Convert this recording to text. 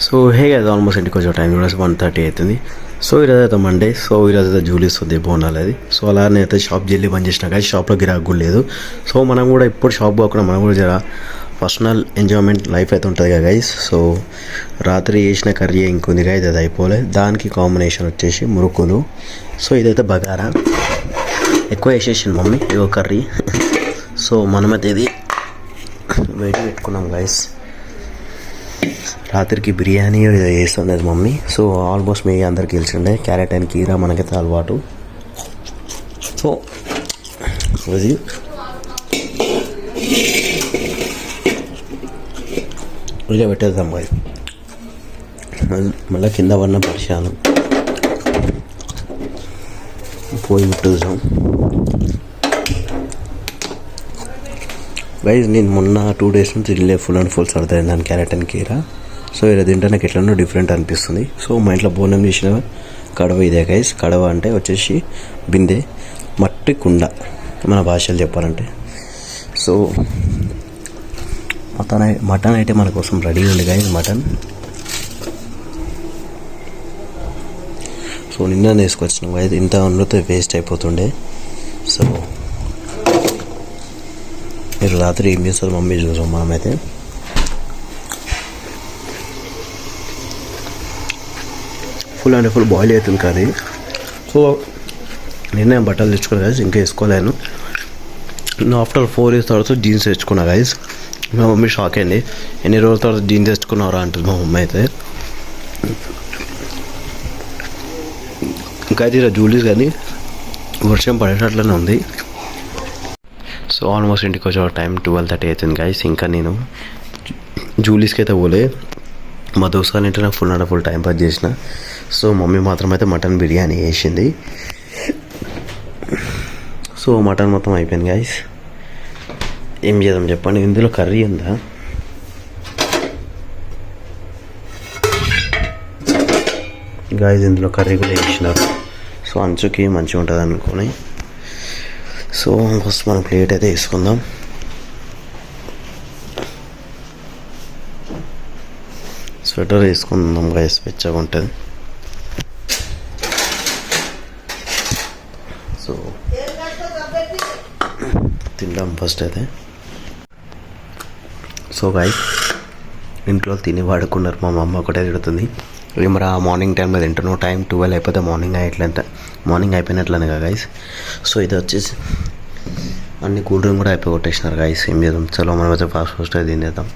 So hey guys almost ఇంటికి వచ్చే time కూడా 1:30 అవుతుంది. సో ఈరోజు అయితే మండే. సో ఈరోజు అయితే జూలీస్ ఉంది బోనాలు అది. సో అలానే అయితే షాప్ జల్లి బంద్ చేసిన కానీ షాప్లో గిరాకు కూడా లేదు. సో మనం కూడా ఇప్పుడు షాప్ పోకుండా మనం కూడా జర పర్సనల్ ఎంజాయ్మెంట్ లైఫ్ అయితే ఉంటుంది కదా గైస్. సో రాత్రి వేసిన కర్రీ ఇంకొంది గైస్, అది అయిపోలే. దానికి కాంబినేషన్ వచ్చేసి మురుకులు. సో ఇదైతే బగారా ఎక్కువ వేసేసింది మమ్మీ, ఇదో కర్రీ. సో మనమైతే ఇది వేడి పెట్టుకున్నాం గైస్. రాత్రికి బిర్యానీ వేస్తున్నది మమ్మీ. సో ఆల్మోస్ట్ మీ అందరికి తెలిసిండే క్యారెట్ అండ్ కీరా మనకైతే అలవాటు. సో అది ఇలా పెట్టేద్దాం గైస్. మళ్ళీ కింద పడిన పరిశాను పోయి ముట్టుదాం గైస్. నేను మొన్న 2 days నుంచి ఇల్లే ఫుల్ అండ్ ఫుల్ సర్దైంది దాని క్యారెట్ అండ్ కీరా. సో ఇలా తింటే నాకు ఎట్లనో డిఫరెంట్ అనిపిస్తుంది. సో మా ఇంట్లో బోనం చేసిన కడవ ఇదే గైస్. కడవ అంటే వచ్చేసి బిందె, మట్టి కుండ మన భాషలు చెప్పాలంటే. సో మటన్ అయితే మన కోసం రెడీ ఉంది గైస్. మటన్ సో నిన్న వేసుకొచ్చినాం గైస్. ఇంత వండితే వేస్ట్ అయిపోతుండే. సో మీరు రాత్రి ఏం చేస్తారు మమ్మీ చూసాం మనమైతే. ఫుల్ అంటే ఫుల్ బాయిల్ అవుతుంది కర్రీ. సో నిన్న బట్టలు తెచ్చుకున్నా గైస్, ఇంకా వేసుకోలేను. నేను ఆఫ్టర్ 4 years తర్వాత జీన్స్ తెచ్చుకున్నా గైస్. మా మమ్మీ షాక్ అయింది, ఎన్ని రోజుల తర్వాత జీన్స్ తెచ్చుకున్నారా అంటుంది మా మమ్మీ అయితే. ఇంకా అయితే ఇలా జూలీస్ కానీ వర్షం పడేటట్లనే ఉంది. సో ఆల్మోస్ట్ ఇంటికి వచ్చే టైం 12:30 అవుతుంది గైస్. ఇంకా నేను జూలీస్కి అయితే పోలే. మా దోస్తు ఇంటి నాకు ఫుల్ అంటే ఫుల్ టైం పాస్ చేసిన. సో మమ్మీ మాత్రం అయితే మటన్ బిర్యానీ వేసింది. సో మటన్ మొత్తం అయిపోయింది గైస్. ఏం చేద్దాం చెప్పండి. ఇందులో కర్రీ ఉందా? గైస్ ఇందులో కర్రీ కూడా వేసినారు. సో అంచుకి మంచిగా ఉంటుంది అనుకొని. సో ఫస్ట్ మనం ప్లేట్ అయితే వేసుకుందాం. స్వెటర్ వేసుకుందాం గైస్, వెచ్చగా ఉంటుంది. సో తిందాం ఫస్ట్ అయితే. సో గైస్ ఇంట్లో తిని వాడుకున్నారు. మా అమ్మ ఒకటే తిడుతుంది, ఏమరా మార్నింగ్ టైంలో తింటున్నావు, టైం 12 అయిపోతే మార్నింగ్ అయిపోయినట్లనే కదా గైస్. సో ఇది వచ్చేసి అన్ని కూల్ డ్రింక్ కూడా అయిపోయి కొట్టేసినారు గైస్. ఏం చేద్దాం, చలో మనం అయితే ఫాస్ట్ అయితే తినేద్దాం.